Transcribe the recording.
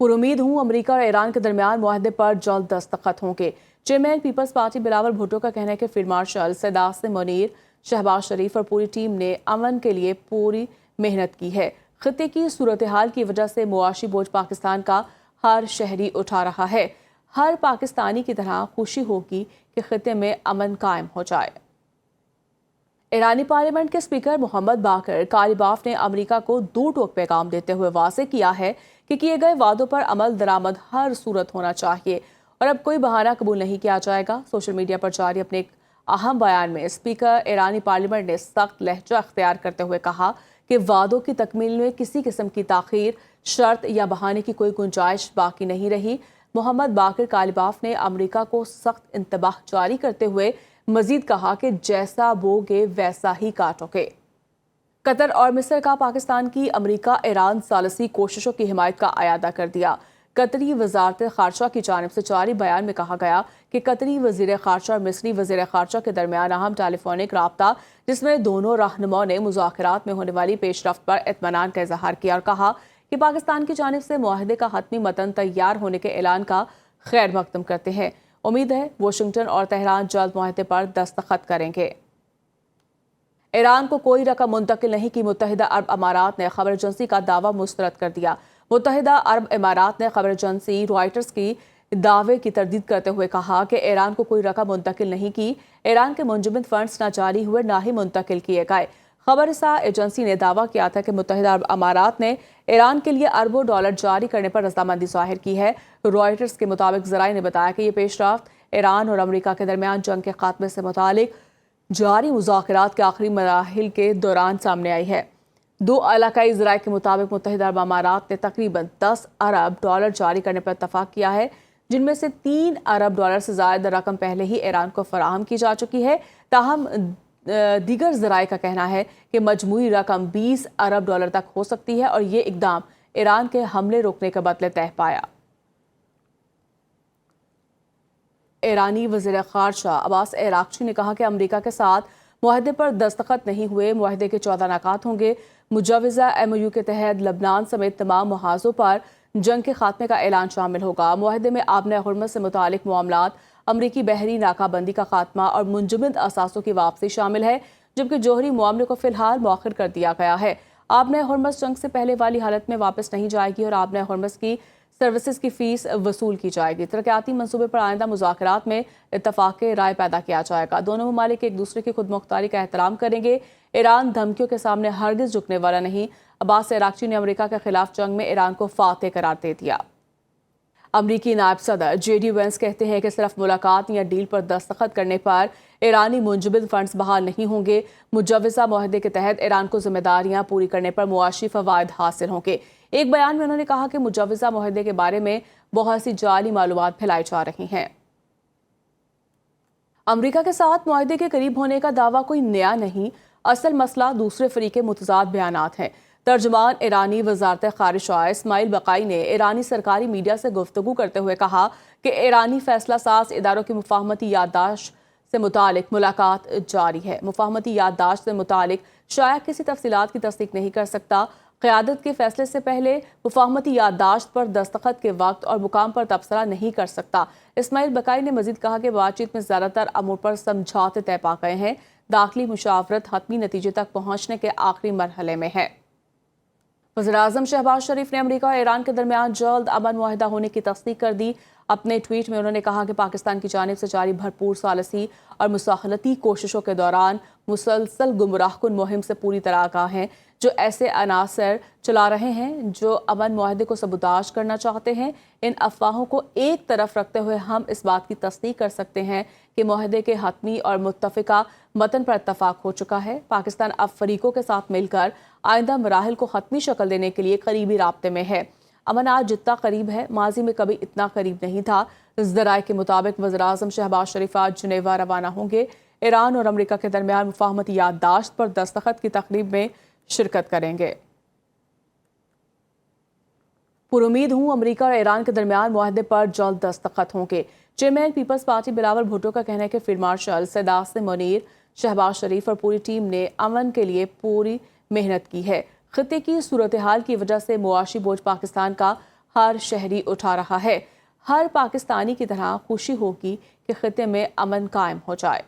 पुरुमीद हूँ अमेरिका और ईरान के दरमियान मुआहदे पर जल्द दस्तखत होंगे। चेयरमैन पीपल्स पार्टी बिलावल भुट्टो का कहना है कि फील्ड मार्शल सैयद आसिम मुनीर, शहबाज शरीफ और पूरी टीम ने अमन के लिए पूरी मेहनत की है। खित्ते की सूरत हाल की वजह से मुआशी बोझ पाकिस्तान का हर शहरी उठा रहा है। हर पाकिस्तानी की तरह खुशी होगी कि खित्ते में अमन कायम हो जाए। ईरानी पार्लियामेंट के स्पीकर मोहम्मद बाकर कालिबाफ ने अमेरिका को दो टोक पैगाम देते हुए वाज़ेह किया है कि किए गए वादों पर अमल दरामद हर सूरत होना चाहिए और अब कोई बहाना कबूल नहीं किया जाएगा। सोशल मीडिया पर जारी अपने एक अहम बयान में स्पीकर ईरानी पार्लियामेंट ने सख्त लहजा अख्तियार करते हुए कहा कि वादों की तकमील में किसी किस्म की ताखीर, शर्त या बहाने की कोई गुंजाइश बाकी नहीं रही। मोहम्मद बाकर कालिबाफ ने अमेरिका को सख्त इंतबाह जारी करते हुए मजीद कहा कि जैसा बोगे वैसा ही काटोगे। कतर और मिस्र का पाकिस्तान की अमेरिका ईरान सालसी कोशिशों की हिमायत का अयादा कर दिया। कतरी वजारत खारजा की जानिब से जारी बयान में कहा गया कि कतरी वजीर खारजा और मिस्री वजीर खारजा के दरमियान अहम टेलीफोनिक राब्ता, जिसमें दोनों रहनुमाओं ने मुज़ाकरात में होने वाली पेशरफ्त पर इत्मीनान का इजहार किया और कहा कि पाकिस्तान की जानिब से मुआहदे का हतमी मतन तैयार होने के ऐलान का खैर मकदम करते हैं। उम्मीद है वाशिंगटन और तेहरान जल्द मुआहदे पर दस्तखत करेंगे। ईरान को कोई रकम मुंतकिल नहीं की मुत्तहिदा अरब अमारात ने खबर एजेंसी का दावा मुस्तरद कर दिया। मुत्तहिदा अरब अमारात ने खबर एजेंसी रॉयटर्स की दावे की तरदीद करते हुए कहा कि ईरान को कोई रकम मुंतकिल नहीं की। ईरान के मुंजमद फंड्स न जारी हुए न ही मुंतकिल किए गए। खबरसा एजेंसी ने दावा किया था कि मुत्तहिदा अरब अमारात ने ईरान के लिए अरबों डॉलर जारी करने पर रजामंदी जाहिर की है। रॉयटर्स के मुताबिक ज़राए ने बताया कि यह पेशरफ्त ईरान और अमेरिका के दरमियान जंग के खात्मे से मुतालिक जारी मुज़ाकरात के आखिरी मराहिल के दौरान सामने आई है। दो इलाकाई ज़राए के मुताबिक मुत्तहिदा अरब अमारात ने तकरीबन 10 अरब डॉलर जारी करने पर इत्तफाक किया है, जिनमें से 3 अरब डॉलर से ज़्यादा रकम पहले ही ईरान को फराहम की जा चुकी है। ताहम दीगर ज़राए का कहना है कि मजमूई रकम 20 अरब डॉलर तक हो सकती है और ये इकदाम ईरान के हमले रोकने के बदले तय पाया। ईरानी वज़ीर ख़ारजा अब्बास अराग़ची ने कहा कि अमेरिका के साथ मुआहदे पर दस्तखत नहीं हुए। मुआहदे के 14 नकात होंगे। मुजवज़ा MOU के तहत लबनान समेत तमाम मुहाज़ों पर जंग के खात्मे का ऐलान शामिल होगा। मुआहदे में आबने हुर्मत से मुतालिक मामलात, अमरीकी बहरी नाकाबंदी का खात्मा और मुंजमद असासों की वापसी शामिल है, जबकि जोहरी मामले को फिलहाल मौखर कर दिया गया है। आबने हुर्मत जंग से पहले वाली हालत में वापस नहीं जाएगी और आबने हुर्मत की सर्विसेज की फीस वसूल की जाएगी। तरक्याती मंसूबे पर आइंदा मुज़ाकरात में इत्तफाक राय पैदा किया जाएगा। दोनों ममालिक एक दूसरे की खुद मुख्तारी का एहतराम करेंगे। ईरान धमकियों के सामने हरगिज़ झुकने वाला नहीं। अब्बास अराग़ची ने अमेरिका के खिलाफ जंग में ईरान को फातेह करार दे दिया। अमरीकी नायब सदर JD वेंस कहते हैं कि सिर्फ मुलाकात या डील पर दस्तखत करने पर ईरानी मुंजमद फंड्स बहाल नहीं होंगे। मुजवज़ा मुआहदे के तहत ईरान को जिम्मेदारियां पूरी करने पर मुआशी फ़वाइद हासिल होंगे। एक बयान में उन्होंने कहा कि मुजवज़ा मुआहदे के बारे में बहुत सी जाली मालूमात फैलाई जा रही हैं। अमरीका के साथ मुआहदे के करीब होने का दावा कोई नया नहीं, असल मसला दूसरे फरीक के मुतज़ाद बयानात हैं। तर्जुमान ईरानी वज़ारत ख़ारिजा इस्माइल बक़ाई ने ईरानी सरकारी मीडिया से गुफ्तगू करते हुए कहा कि ईरानी फैसला साज इदारों की मुफाहमती याददाश्त से मुतालिक मुलाकात जारी है। मुफाहमती याददाश्त से मुतालिक शाया किसी तफसीलात की तस्दीक नहीं कर सकता। क़यादत के फैसले से पहले मुफाहमती याददाश्त पर दस्तखत के वक्त और मुकाम पर तबसरा नहीं कर सकता। इस्माइल बक़ाई ने मजीद कहा कि बातचीत में ज़्यादातर अमूर पर समझौते तय पा गए हैं। दाखिली मुशावरत हतमी नतीजे तक पहुँचने के आखिरी मरहले में है। वज़ीर-ए-आज़म शहबाज शरीफ ने अमेरिका और ईरान के दरमियान जल्द अमन मुआहदा होने की तस्दीक कर दी। अपने ट्वीट में उन्होंने कहा कि पाकिस्तान की जानिब से जारी भरपूर सालसी और मुसाहलती कोशिशों के दौरान मुसलसल गुमराहकुन मुहिम से पूरी तरह आगाह हैं, जो ऐसे अनासर चला रहे हैं जो अमन मुआहदे को सबूताज करना चाहते हैं। इन अफवाहों को एक तरफ रखते हुए हम इस बात की तस्दीक कर सकते हैं कि मुआहदे के हतमी और मुत्तफ़िका मतन पर इत्तफाक हो चुका है। पाकिस्तान अब फरीकों के साथ मिलकर आइंदा मराहिल को हतमी शक्ल देने के लिए करीबी राब्ते में है। अमन आज जितना करीब है, माजी में कभी इतना करीब नहीं था। ज़राए के मुताबिक वज़ीर-ए-आज़म शहबाज शरीफ आज जुनेवा रवाना होंगे। ईरान और अमेरिका के दरमियान मुफाहमती याददाश्त पर दस्तखत की तकरीब में शिरकत करेंगे। पुरुमीद हूँ अमेरिका और ईरान के दरमियान मुआहदे पर जल्द दस्तखत होंगे। चेयरमैन पीपल्स पार्टी बिलावल भुट्टो का कहना है कि फील्ड मार्शल सैयद आसिम मुनीर, शहबाज शरीफ और पूरी टीम ने अमन के लिए पूरी मेहनत की है। खित्ते की सूरत हाल की वजह से मुआशी बोझ पाकिस्तान का ہر شہری اٹھا رہا ہے۔ ہر پاکستانی کی طرح خوشی ہوگی کہ خطے میں امن قائم ہو جائے۔